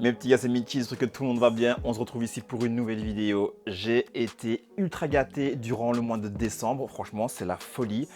Mes petits gars, c'est Mitchi, j'espère que tout le monde va bien. On se retrouve ici pour une nouvelle vidéo. J'ai été ultra gâté durant le mois de décembre. Franchement, c'est la folie.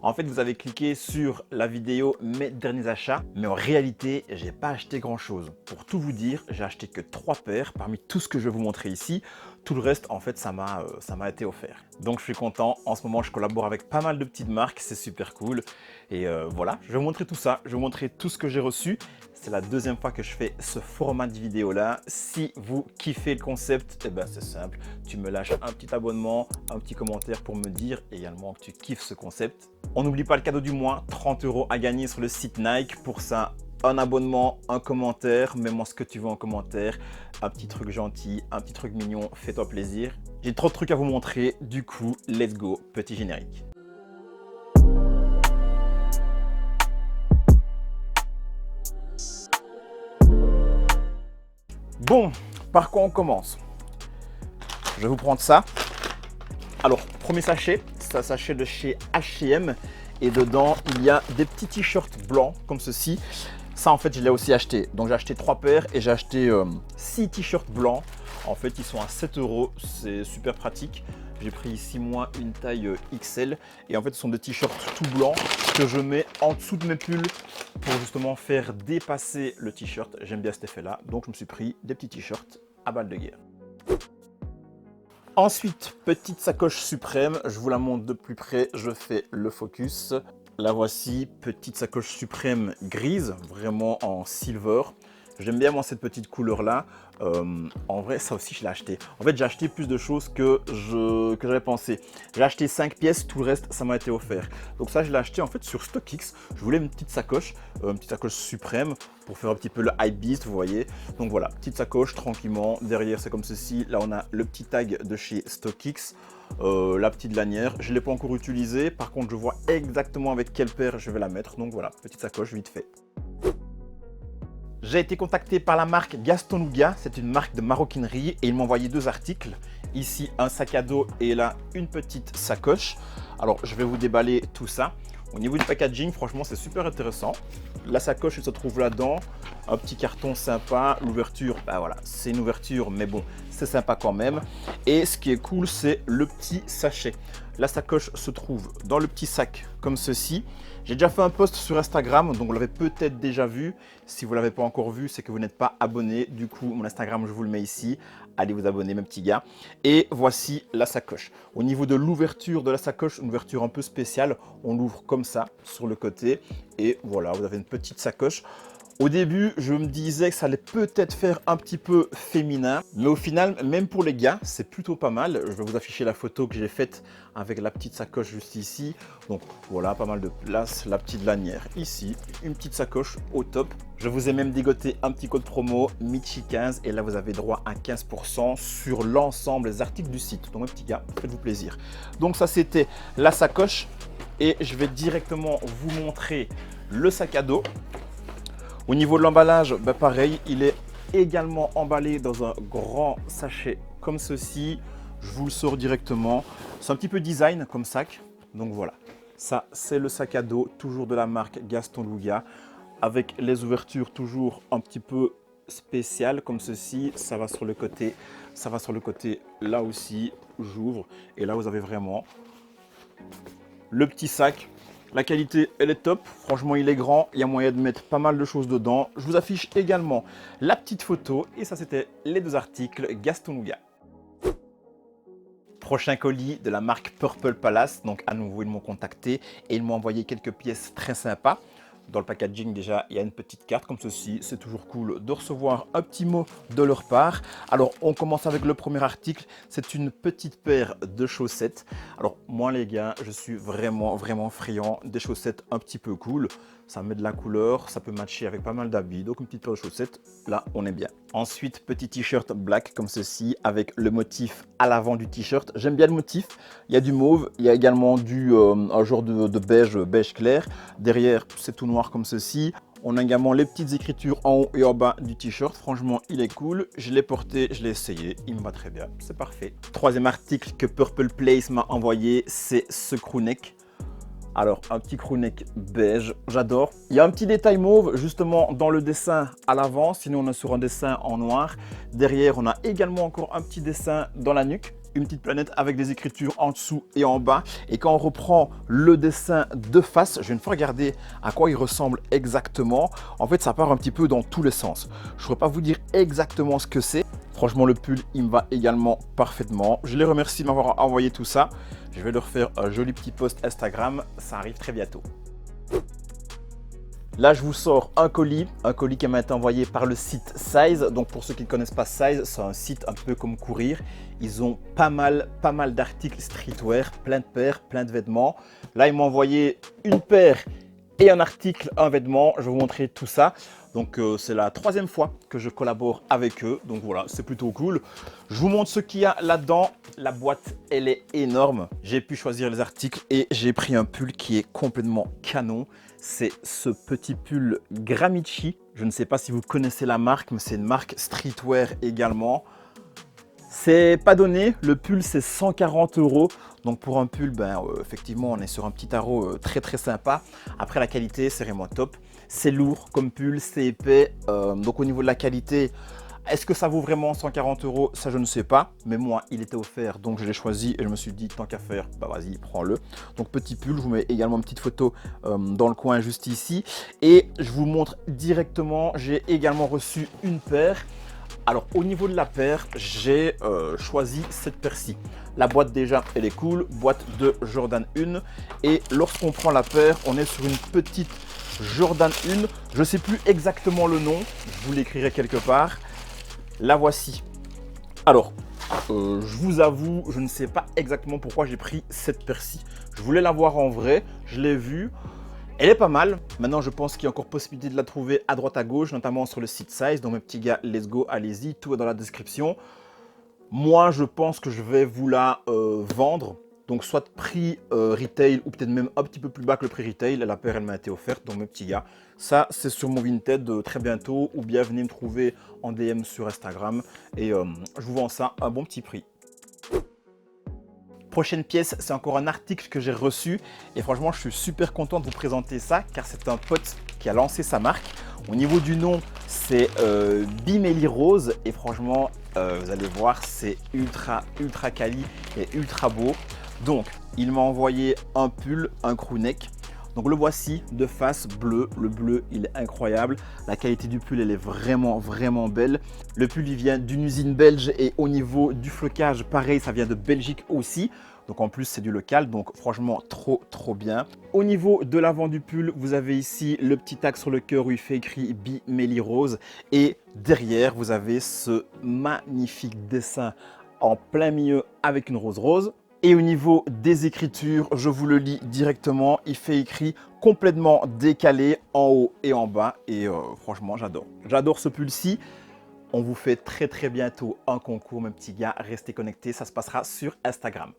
En fait, vous avez cliqué sur la vidéo mes derniers achats, mais en réalité, j'ai pas acheté grand chose. Pour tout vous dire, j'ai acheté que 3 paires parmi tout ce que je vais vous montrer ici. Tout le reste, en fait, ça m'a été offert. Donc, je suis content. En ce moment, je collabore avec pas mal de petites marques. C'est super cool. Et voilà, je vais vous montrer tout ça. Je vais vous montrer tout ce que j'ai reçu. C'est la deuxième fois que je fais ce format de vidéo là. Si vous kiffez le concept, eh ben c'est simple. Tu me lâches un petit abonnement, un petit commentaire pour me dire également que tu kiffes ce concept. On n'oublie pas le cadeau du mois, 30 € à gagner sur le site Nike. Pour ça, un abonnement, un commentaire, mets-moi ce que tu veux en commentaire. Un petit truc gentil, un petit truc mignon, fais-toi plaisir. J'ai trop de trucs à vous montrer, du coup, let's go, petit générique. Bon, par quoi on commence? Je vais vous prendre ça. Alors, premier sachet, c'est un sachet de chez H&M et dedans, il y a des petits t-shirts blancs comme ceci. Ça, en fait, je l'ai aussi acheté. Donc, j'ai acheté 3 paires et j'ai acheté 6 t-shirts blancs. En fait, ils sont à 7 €. C'est super pratique. J'ai pris ici, moi, une taille XL. Et en fait, ce sont des t-shirts tout blancs que je mets en dessous de mes pulls pour justement faire dépasser le t-shirt. J'aime bien cet effet-là. Donc, je me suis pris des petits t-shirts à balle de guerre. Ensuite, petite sacoche suprême. Je vous la montre de plus près. Je fais le focus. La voici, petite sacoche suprême grise, vraiment en silver. J'aime bien moi cette petite couleur là. En vrai, ça aussi je l'ai acheté. En fait, j'ai acheté plus de choses que j'avais pensé. J'ai acheté 5 pièces, tout le reste ça m'a été offert. Donc ça je l'ai acheté en fait sur StockX. Je voulais une petite sacoche suprême pour faire un petit peu le hype beast, vous voyez. Donc voilà, petite sacoche tranquillement. Derrière c'est comme ceci. Là on a le petit tag de chez StockX. La petite lanière, je ne l'ai pas encore utilisée. Par contre, je vois exactement avec quelle paire je vais la mettre. Donc voilà, petite sacoche vite fait. J'ai été contacté par la marque Gastonuga, c'est une marque de maroquinerie et ils m'ont envoyé 2 articles. Ici, un sac à dos et là, une petite sacoche. Alors, je vais vous déballer tout ça. Au niveau du packaging, franchement, c'est super intéressant. La sacoche, elle se trouve là-dedans. Un petit carton sympa. L'ouverture, bah voilà, c'est une ouverture, mais bon, c'est sympa quand même. Et ce qui est cool, c'est le petit sachet. La sacoche se trouve dans le petit sac comme ceci. J'ai déjà fait un post sur Instagram, donc vous l'avez peut-être déjà vu. Si vous ne l'avez pas encore vu, c'est que vous n'êtes pas abonné. Du coup, mon Instagram, je vous le mets ici. Allez vous abonner, mes petits gars. Et voici la sacoche. Au niveau de l'ouverture de la sacoche, une ouverture un peu spéciale. On l'ouvre comme ça, sur le côté. Et voilà, vous avez une petite sacoche. Au début, je me disais que ça allait peut-être faire un petit peu féminin. Mais au final, même pour les gars, c'est plutôt pas mal. Je vais vous afficher la photo que j'ai faite avec la petite sacoche juste ici. Donc voilà, pas mal de place. La petite lanière ici. Une petite sacoche au top. Je vous ai même dégoté un petit code promo Mitchi15. Et là, vous avez droit à 15% sur l'ensemble des articles du site. Donc mes petits gars, faites-vous plaisir. Donc ça, c'était la sacoche. Et je vais directement vous montrer le sac à dos. Au niveau de l'emballage, bah pareil, il est également emballé dans un grand sachet comme ceci. Je vous le sors directement. C'est un petit peu design comme sac. Donc voilà, ça c'est le sac à dos, toujours de la marque Gastonuga, avec les ouvertures toujours un petit peu spéciales comme ceci. Ça va sur le côté, ça va sur le côté là aussi. J'ouvre et là vous avez vraiment le petit sac. La qualité, elle est top. Franchement, il est grand. Il y a moyen de mettre pas mal de choses dedans. Je vous affiche également la petite photo. Et ça, c'était les 2 articles Gastonuga. Prochain colis de la marque Purple Palace. Donc, à nouveau, ils m'ont contacté et ils m'ont envoyé quelques pièces très sympas. Dans le packaging, déjà, il y a une petite carte comme ceci. C'est toujours cool de recevoir un petit mot de leur part. Alors, on commence avec le premier article. C'est une petite paire de chaussettes. Alors, moi, les gars, je suis vraiment friand des chaussettes un petit peu cool. Ça met de la couleur, ça peut matcher avec pas mal d'habits. Donc, une petite paire de chaussettes, là, on est bien. Ensuite, petit t-shirt black comme ceci avec le motif à l'avant du t-shirt. J'aime bien le motif. Il y a du mauve, il y a également un genre de beige clair. Derrière, c'est tout noir comme ceci. On a également les petites écritures en haut et en bas du t-shirt. Franchement, il est cool. Je l'ai porté, je l'ai essayé. Il me va très bien. C'est parfait. Troisième article que Purple Place m'a envoyé, c'est ce crewneck. Alors, un petit crewneck beige, j'adore. Il y a un petit détail mauve justement dans le dessin à l'avant, sinon on est sur un dessin en noir. Derrière, on a également encore un petit dessin dans la nuque, une petite planète avec des écritures en dessous et en bas. Et quand on reprend le dessin de face, je vais une fois regarder à quoi il ressemble exactement. En fait, ça part un petit peu dans tous les sens. Je ne pourrais pas vous dire exactement ce que c'est. Franchement, le pull, il me va également parfaitement. Je les remercie de m'avoir envoyé tout ça. Je vais leur faire un joli petit post Instagram. Ça arrive très bientôt. Là, je vous sors un colis qui m'a été envoyé par le site Size. Donc, pour ceux qui ne connaissent pas Size, c'est un site un peu comme Courir. Ils ont pas mal d'articles streetwear, plein de paires, plein de vêtements. Là, ils m'ont envoyé une paire et un article, un vêtement. Je vais vous montrer tout ça. Donc, c'est la 3e fois que je collabore avec eux. Donc, voilà, c'est plutôt cool. Je vous montre ce qu'il y a là-dedans. La boîte, elle est énorme. J'ai pu choisir les articles et j'ai pris un pull qui est complètement canon. C'est ce petit pull Gramici. Je ne sais pas si vous connaissez la marque, mais c'est une marque streetwear également. C'est pas donné, le pull c'est 140 €. Donc pour un pull, effectivement, on est sur un petit tarot très sympa. Après, la qualité, c'est vraiment top. C'est lourd comme pull, c'est épais. Donc au niveau de la qualité, est-ce que ça vaut vraiment 140 €? Ça, je ne sais pas. Mais moi, il était offert, donc je l'ai choisi et je me suis dit, tant qu'à faire, bah vas-y, prends-le. Donc petit pull, je vous mets également une petite photo dans le coin juste ici. Et je vous montre directement, j'ai également reçu une paire. Alors au niveau de la paire, j'ai choisi cette paire-ci. La boîte déjà, elle est cool, boîte de Jordan 1. Et lorsqu'on prend la paire, on est sur une petite Jordan 1. Je ne sais plus exactement le nom, je vous l'écrirai quelque part. La voici. Alors, je vous avoue, je ne sais pas exactement pourquoi j'ai pris cette paire-ci. Je voulais la voir en vrai, je l'ai vue. Elle est pas mal. Maintenant, je pense qu'il y a encore possibilité de la trouver à droite à gauche, notamment sur le site Size. Donc mes petits gars, let's go, allez-y, tout est dans la description. Moi, je pense que je vais vous la vendre. Donc soit prix retail ou peut-être même un petit peu plus bas que le prix retail. La paire, elle m'a été offerte, donc mes petits gars. Ça, c'est sur mon Vinted très bientôt. Ou bien venez me trouver en DM sur Instagram. Et je vous vends ça à un bon petit prix. Prochaine pièce, c'est encore un article que j'ai reçu et franchement, je suis super content de vous présenter ça car c'est un pote qui a lancé sa marque. Au niveau du nom, c'est Bimeli Rose et franchement, vous allez voir, c'est ultra quali et ultra beau. Donc, il m'a envoyé un pull, un crewneck. Donc le voici de face bleu. Le bleu, il est incroyable. La qualité du pull, elle est vraiment belle. Le pull, il vient d'une usine belge et au niveau du flocage, pareil, ça vient de Belgique aussi. Donc en plus, c'est du local. Donc franchement, trop bien. Au niveau de l'avant du pull, vous avez ici le petit tag sur le cœur où il fait écrit Bimeli Rose. Et derrière, vous avez ce magnifique dessin en plein milieu avec une rose. Et au niveau des écritures, je vous le lis directement. Il fait écrit complètement décalé en haut et en bas. Et franchement, j'adore. J'adore ce pull-ci. On vous fait très bientôt un concours, mes petits gars. Restez connectés, ça se passera sur Instagram.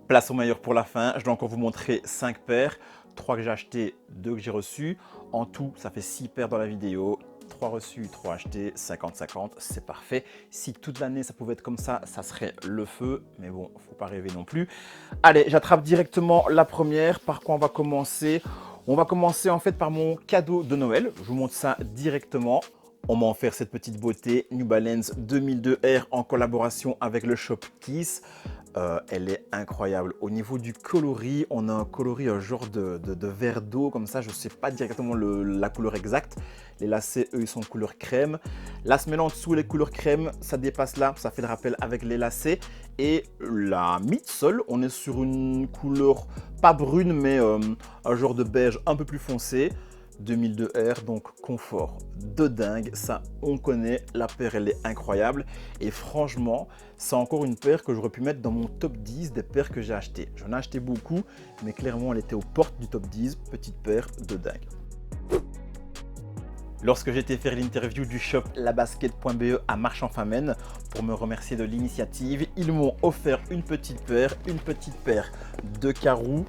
Place au meilleur pour la fin. Je dois encore vous montrer 5 paires. 3 que j'ai acheté, 2 que j'ai reçus. En tout, ça fait 6 paires dans la vidéo. 3 reçus, 3 achetés, 50-50, c'est parfait. Si toute l'année ça pouvait être comme ça, ça serait le feu. Mais bon, faut pas rêver non plus. Allez, j'attrape directement la première. Par quoi on va commencer? On va commencer en fait par mon cadeau de Noël. Je vous montre ça directement. On m'a offert cette petite beauté New Balance 2002 R en collaboration avec le shop Kiss. Elle est incroyable. Au niveau du coloris, on a un coloris, un genre de vert d'eau comme ça. Je ne sais pas directement la couleur exacte. Les lacets, eux, ils sont couleur crème. La semelle en dessous, les couleurs crème, ça dépasse là. Ça fait le rappel avec les lacets. Et la midsole, on est sur une couleur pas brune, mais un genre de beige un peu plus foncé. 2002 R, donc confort de dingue, ça on connaît, la paire elle est incroyable et franchement c'est encore une paire que j'aurais pu mettre dans mon top 10 des paires que j'ai achetées. J'en ai acheté beaucoup mais clairement elle était aux portes du top 10, petite paire de dingue. Lorsque j'étais faire l'interview du shop labasket.be à Marchand-Famenne pour me remercier de l'initiative, ils m'ont offert une petite paire de carreaux.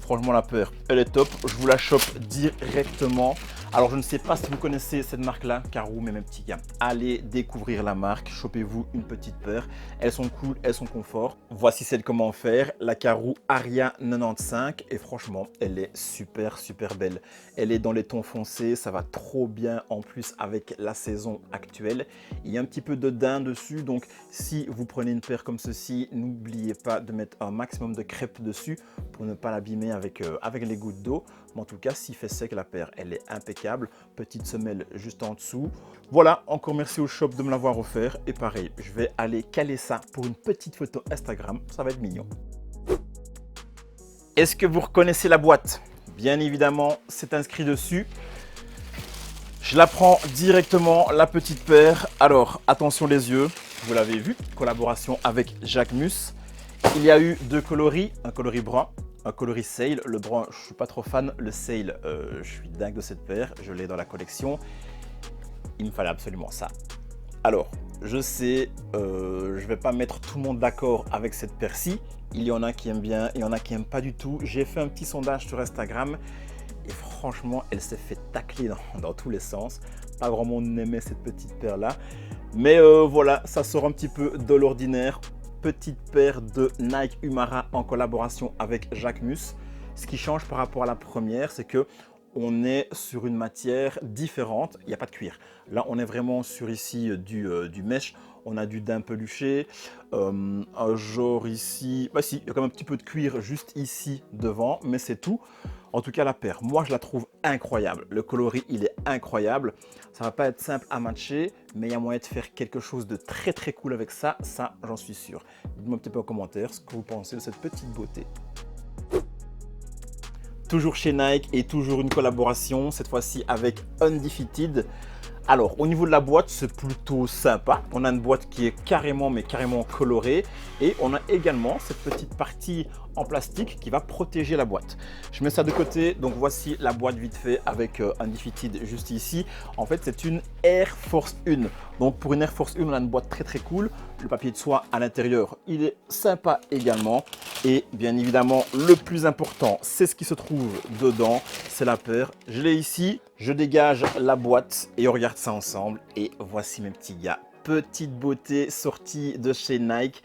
Franchement la paire elle est top, je vous la chope directement. Alors je ne sais pas si vous connaissez cette marque-là, Karoo, mais mes petits gars, allez découvrir la marque, chopez-vous une petite paire. Elles sont cool, elles sont confort. Voici celle comment faire, la Karoo Aria 95 et franchement, elle est super belle. Elle est dans les tons foncés, ça va trop bien en plus avec la saison actuelle. Il y a un petit peu de daim dessus, donc si vous prenez une paire comme ceci, n'oubliez pas de mettre un maximum de crêpe dessus pour ne pas l'abîmer avec les gouttes d'eau. Mais en tout cas, s'il fait sec, la paire, elle est impeccable. Petite semelle juste en dessous. Voilà, encore merci au shop de me l'avoir offert. Et pareil, je vais aller caler ça pour une petite photo Instagram. Ça va être mignon. Est-ce que vous reconnaissez la boîte? Bien évidemment, c'est inscrit dessus. Je la prends directement, la petite paire. Alors, attention les yeux, vous l'avez vu, collaboration avec Jacquemus. Il y a eu deux coloris, un coloris brun, un coloris Sail. Le brun, je ne suis pas trop fan. Le Sail, je suis dingue de cette paire. Je l'ai dans la collection. Il me fallait absolument ça. Alors, je sais, je ne vais pas mettre tout le monde d'accord avec cette paire-ci. Il y en a qui aiment bien, il y en a qui n'aiment pas du tout. J'ai fait un petit sondage sur Instagram et franchement, elle s'est fait tacler dans tous les sens. Pas grand monde n'aimait cette petite paire-là. Mais voilà, ça sort un petit peu de l'ordinaire. Petite paire de Nike Humara en collaboration avec Jacquemus. Ce qui change par rapport à la première, c'est que on est sur une matière différente. Il n'y a pas de cuir. Là, on est vraiment sur ici du mesh. On a du daim peluché. Un genre ici. Bah si, il y a quand même un petit peu de cuir juste ici devant, mais c'est tout. En tout cas, la paire, moi, je la trouve incroyable. Le coloris, il est incroyable. Ça va pas être simple à matcher, mais il y a moyen de faire quelque chose de très cool avec ça. Ça, j'en suis sûr. Dites-moi un petit peu en commentaire ce que vous pensez de cette petite beauté. Toujours chez Nike et toujours une collaboration, cette fois-ci avec Undefeated. Alors, au niveau de la boîte, c'est plutôt sympa. On a une boîte qui est carrément colorée. Et on a également cette petite partie en plastique qui va protéger la boîte. Je mets ça de côté. Donc, voici la boîte vite fait avec Undefeated juste ici. En fait, c'est une Air Force 1. Donc, pour une Air Force 1, on a une boîte très cool. Le papier de soie à l'intérieur, il est sympa également. Et bien évidemment, le plus important, c'est ce qui se trouve dedans. C'est la paire. Je l'ai ici. Je dégage la boîte et on regarde ça ensemble. Et voici mes petits gars. Petite beauté sortie de chez Nike.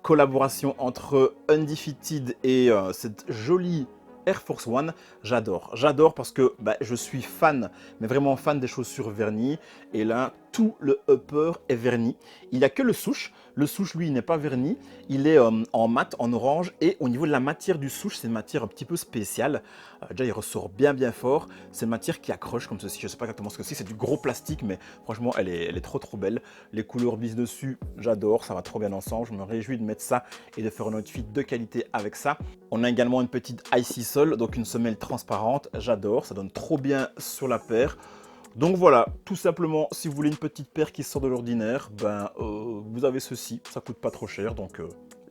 Collaboration entre Undefeated et cette jolie Air Force One. J'adore parce que je suis fan, mais vraiment fan des chaussures vernies. Et là, tout le upper est verni. Il n'y a que le souche. Le souche, lui, il n'est pas verni. Il est en mat, en orange. Et au niveau de la matière du souche, c'est une matière un petit peu spéciale. Déjà, il ressort bien fort. C'est une matière qui accroche comme ceci. Je ne sais pas exactement ce que c'est. C'est du gros plastique, mais franchement, elle est trop belle. Les couleurs bis dessus, j'adore. Ça va trop bien ensemble. Je me réjouis de mettre ça et de faire un outfit de qualité avec ça. On a également une petite Icy Sole, donc une semelle transparente. J'adore. Ça donne trop bien sur la paire. Donc voilà, tout simplement, si vous voulez une petite paire qui sort de l'ordinaire, vous avez ceci, ça coûte pas trop cher, donc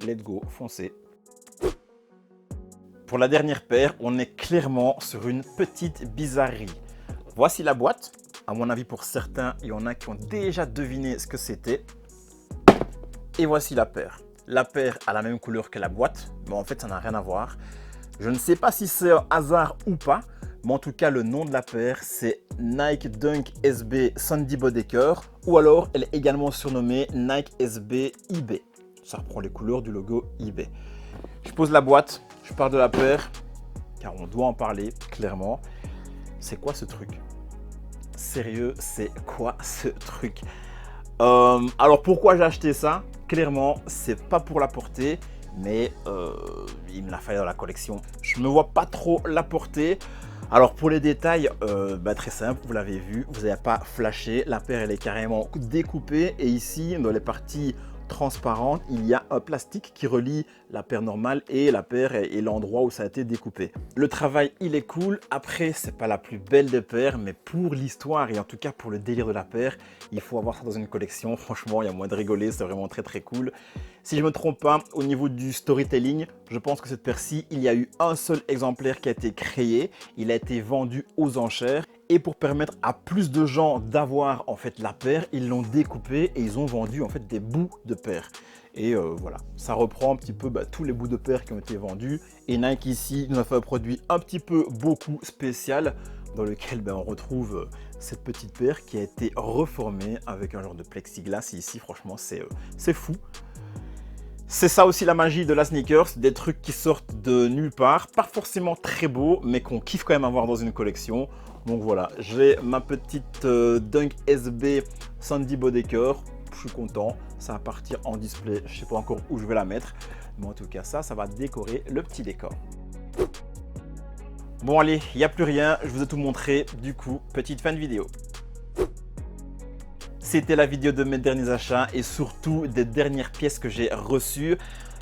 let's go, foncez. Pour la dernière paire, on est clairement sur une petite bizarrerie. Voici la boîte. À mon avis, pour certains, il y en a qui ont déjà deviné ce que c'était. Et voici la paire. La paire a la même couleur que la boîte, mais en fait, ça n'a rien à voir. Je ne sais pas si c'est un hasard ou pas, mais en tout cas, le nom de la paire, c'est Nike Dunk SB Sandy Bodecker, ou alors elle est également surnommée Nike SB eBay. Ça reprend les couleurs du logo eBay. Je pose la boîte, je parle de la paire, car on doit en parler clairement. C'est quoi ce truc? Sérieux, c'est quoi ce truc? Alors pourquoi j'ai acheté ça? Clairement, c'est pas pour la porter, mais il me l'a fallu dans la collection. Je me vois pas trop la porter. Alors pour les détails, très simple, vous l'avez vu, vous n'avez pas flashé, la paire elle est carrément découpée et ici dans les parties transparentes, il y a un plastique qui relie la paire normale et la paire et l'endroit où ça a été découpé. Le travail il est cool, après c'est pas la plus belle des paires, mais pour l'histoire et en tout cas pour le délire de la paire, il faut avoir ça dans une collection, franchement il y a moyen de rigoler, c'est vraiment très cool. Si je ne me trompe pas, au niveau du storytelling, je pense que cette paire-ci, il y a eu un seul exemplaire qui a été créé, il a été vendu aux enchères et pour permettre à plus de gens d'avoir en fait la paire, ils l'ont découpée et ils ont vendu en fait des bouts de paire. Et voilà, ça reprend un petit peu tous les bouts de paire qui ont été vendus. Et Nike ici nous a fait un produit un petit peu beaucoup spécial. dans lequel on retrouve cette petite paire qui a été reformée avec un genre de plexiglas ici. Franchement, c'est fou. C'est ça aussi la magie de la sneakers, des trucs qui sortent de nulle part, pas forcément très beaux, mais qu'on kiffe quand même avoir dans une collection. Donc voilà, j'ai ma petite Dunk SB Sandy Bodecker, je suis content, ça va partir en display, je sais pas encore où je vais la mettre, mais en tout cas ça va décorer le petit décor. Bon allez, il n'y a plus rien, je vous ai tout montré, du coup, petite fin de vidéo. C'était la vidéo de mes derniers achats et surtout des dernières pièces que j'ai reçues.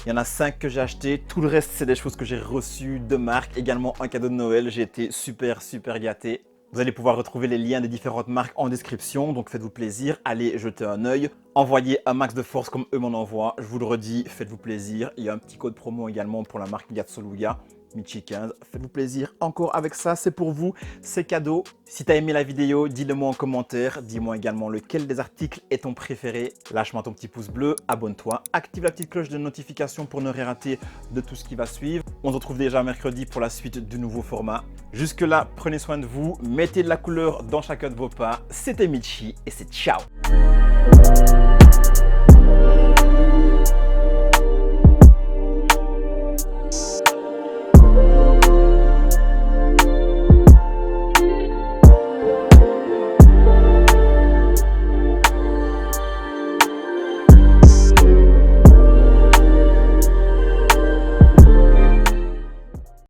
Il y en a 5 que j'ai achetées, tout le reste c'est des choses que j'ai reçues de marque, également un cadeau de Noël, j'ai été super gâté. Vous allez pouvoir retrouver les liens des différentes marques en description, donc faites-vous plaisir, allez jeter un œil. Envoyez un max de force comme eux m'en envoient, je vous le redis, faites-vous plaisir. Il y a un petit code promo également pour la marque Yatsoluga. Michi15, faites-vous plaisir encore avec ça, c'est pour vous, c'est cadeau. Si tu as aimé la vidéo, dis-le moi en commentaire, dis-moi également lequel des articles est ton préféré. Lâche-moi ton petit pouce bleu, abonne-toi, active la petite cloche de notification pour ne rien rater de tout ce qui va suivre. On se retrouve déjà mercredi pour la suite du nouveau format. Jusque là, prenez soin de vous, mettez de la couleur dans chacun de vos pas. C'était Michi et c'est ciao.